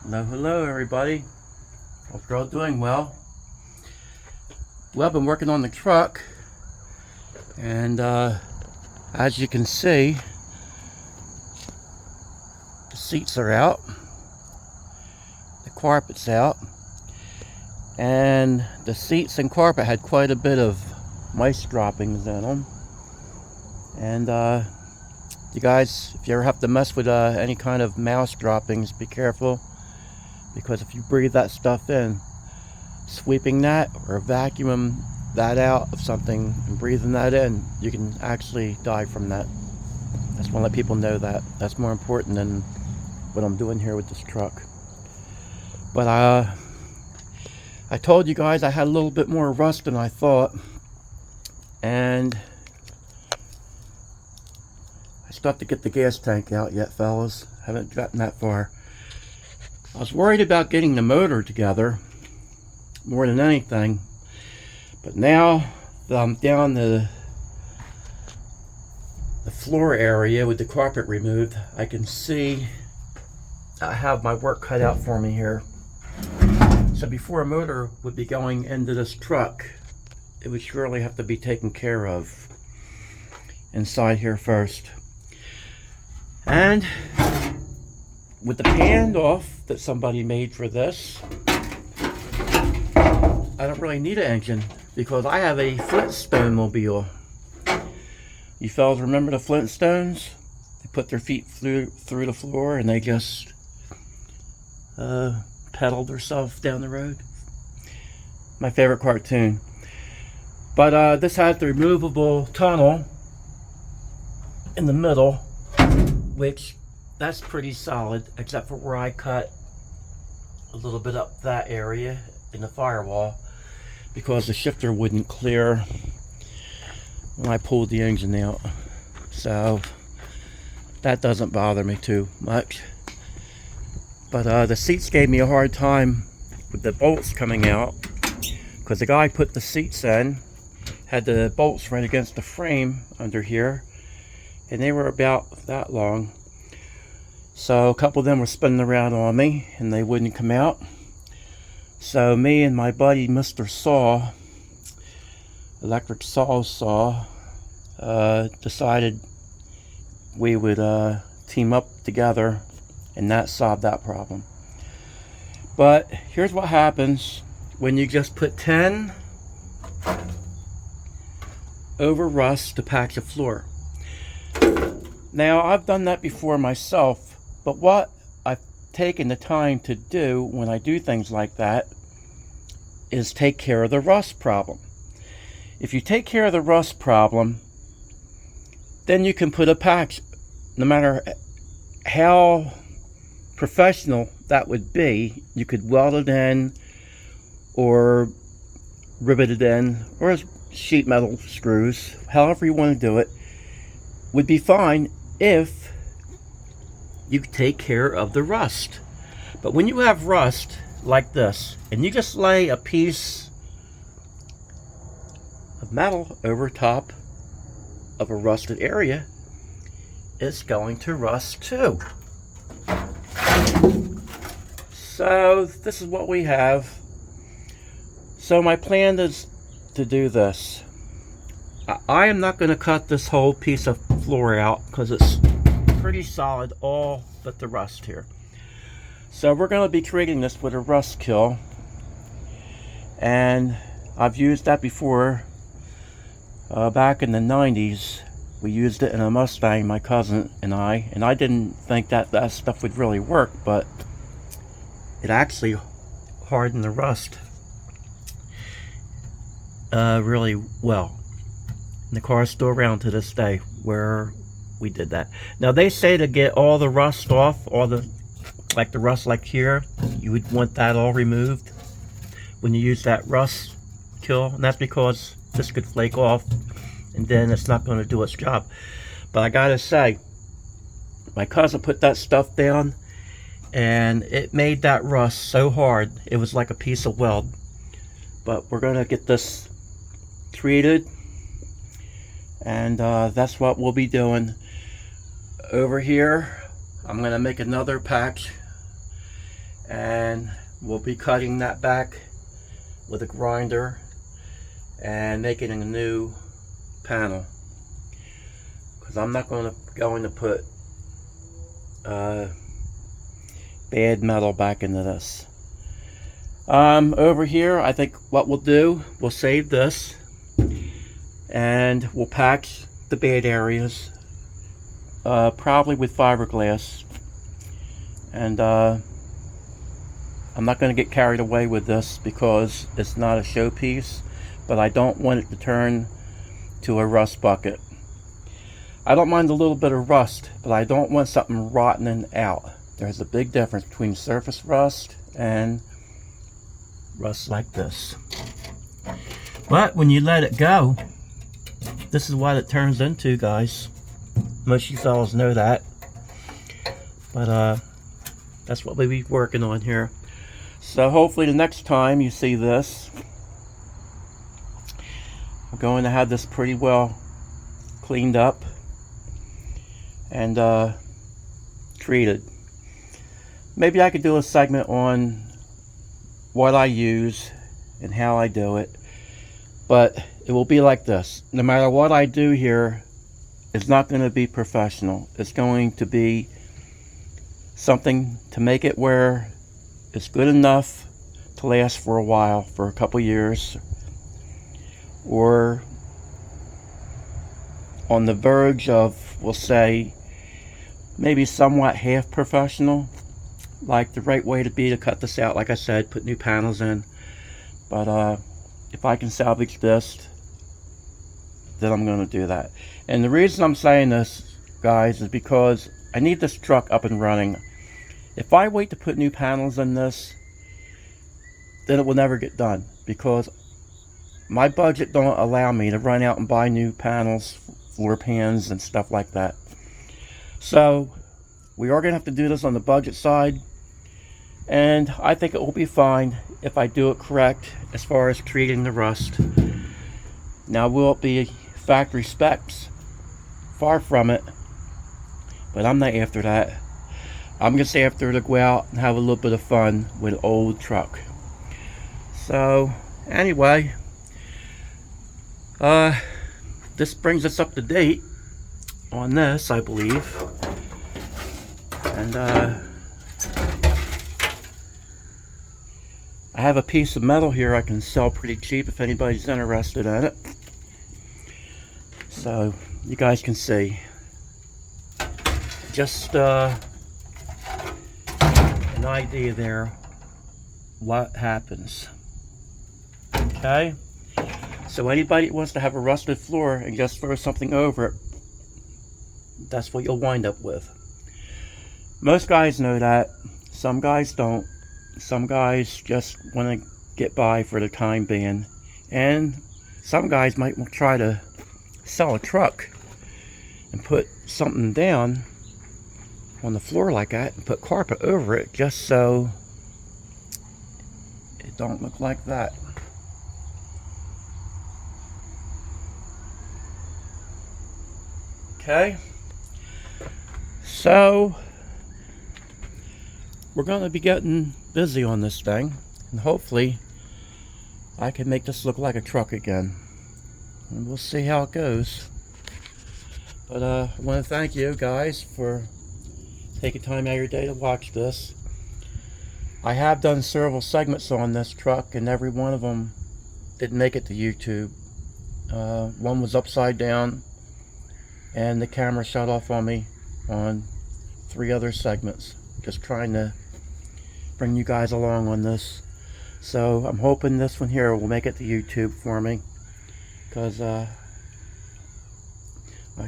Hello everybody. Hope you're all doing well. Well, I've been working on the truck, and as you can see, the seats are out, the carpet's out, and the seats and carpet had quite a bit of mice droppings in them. And you guys, if you ever have to mess with any kind of mouse droppings, be careful, because if you breathe that stuff in, sweeping that or vacuuming that out of something and breathing that in, you can actually die from that. I just want to let people know that. That's more important than what I'm doing here with this truck. But I told you guys I had a little bit more rust than I thought, and I still have to get the gas tank out yet, fellas. Haven't gotten that far. I was worried about getting the motor together more than anything, but now that I'm down the floor area with the carpet removed, I can see I have my work cut out for me here. So before a motor would be going into this truck, it would surely have to be taken care of inside here first. And with the handoff that somebody made for this, I don't really need an engine because I have a Flintstone mobile. You fellas remember the Flintstones? They put their feet through the floor and they just pedaled themselves down the road. My favorite cartoon. But this has the removable tunnel in the middle, which that's pretty solid, except for where I cut a little bit up that area in the firewall because the shifter wouldn't clear when I pulled the engine out. So that doesn't bother me too much. But the seats gave me a hard time with the bolts coming out because the guy put the seats in, had the bolts right against the frame under here, and they were about that long. So a couple of them were spinning around on me and they wouldn't come out. So me and my buddy Mr. Saw, Electric Saw, decided we would team up together, and that solved that problem. But here's what happens when you just put 10 over rust to patch the floor. Now, I've done that before myself, but what I've taken the time to do when I do things like that is take care of the rust problem. If you take care of the rust problem, then you can put a patch, no matter how professional that would be. You could weld it in or rivet it in, or sheet metal screws, however you want to do it, would be fine if you take care of the rust. But when you have rust like this and you just lay a piece of metal over top of a rusted area, it's going to rust too. So this is what we have. So my plan is to do this. I am not going to cut this whole piece of floor out because it's pretty solid, all but the rust here. So we're going to be treating this with a rust kill, and I've used that before. Back in the 90s, we used it in a Mustang, my cousin and I didn't think that that stuff would really work, but it actually hardened the rust really well. And the car is still around to this day where we did that. Now they say to get all the rust off, all the rust like here, you would want that all removed when you use that rust kill, and that's because this could flake off and then it's not going to do its job. But I gotta say, my cousin put that stuff down and it made that rust so hard it was like a piece of weld. But we're gonna get this treated, and that's what we'll be doing. Over here I'm gonna make another patch and we'll be cutting that back with a grinder and making a new panel, because I'm not going to put bad metal back into this. Over here, I think what we'll do, we'll save this and we'll patch the bad areas, probably with fiberglass. And I'm not going to get carried away with this because it's not a showpiece, but I don't want it to turn to a rust bucket. I don't mind a little bit of rust, but I don't want something rotting out. There's a big difference between surface rust and rust like this. But when you let it go, this is what it turns into, guys. Most of you fellas know that. But that's what we'll be working on here. So hopefully the next time you see this, I'm going to have this pretty well cleaned up and treated. Maybe I could do a segment on what I use and how I do it, but it will be like this. No matter what I do here, it's not going to be professional. It's going to be something to make it where it's good enough to last for a while, for a couple years, or on the verge of, we'll say, maybe somewhat half professional. Like the right way to be to cut this out, like I said, put new panels in. But if I can salvage this, then I'm going to do that. And the reason I'm saying this, guys, is because I need this truck up and running. If I wait to put new panels in this, then it will never get done, because my budget don't allow me to run out and buy new panels, floor pans and stuff like that. So we are going to have to do this on the budget side, and I think it will be fine if I do it correct as far as treating the rust. Now, will it be factory specs? Far from it, but I'm not after that. I'm just after to go out and have a little bit of fun with an old truck. So anyway, this brings us up to date on this, I believe. And I have a piece of metal here I can sell pretty cheap if anybody's interested in it. So you guys can see. Just an idea there what happens. Okay? So anybody that wants to have a rusted floor and just throw something over it, that's what you'll wind up with. Most guys know that. Some guys don't. Some guys just want to get by for the time being. And some guys might try to sell a truck and put something down on the floor like that and put carpet over it just so it don't look like that. Okay, so we're going to be getting busy on this thing, and hopefully I can make this look like a truck again, and we'll see how it goes. But I want to thank you guys for taking time out of your day to watch this. I have done several segments on this truck, and every one of them didn't make it to YouTube. One was upside down, and the camera shut off on me on 3 other segments. Just trying to bring you guys along on this. So I'm hoping this one here will make it to YouTube for me, because I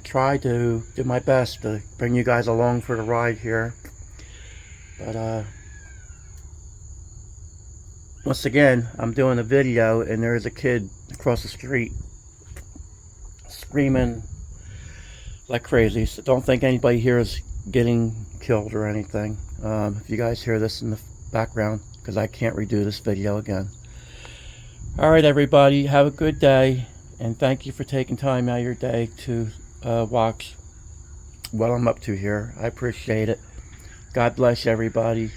try to do my best to bring you guys along for the ride here. But once again, I'm doing a video and there's a kid across the street screaming like crazy, so don't think anybody here is getting killed or anything. If you guys hear this in the background, because I can't redo this video again. Alright everybody, have a good day, and thank you for taking time out of your day to watch what I'm up to here. I appreciate it. God bless everybody.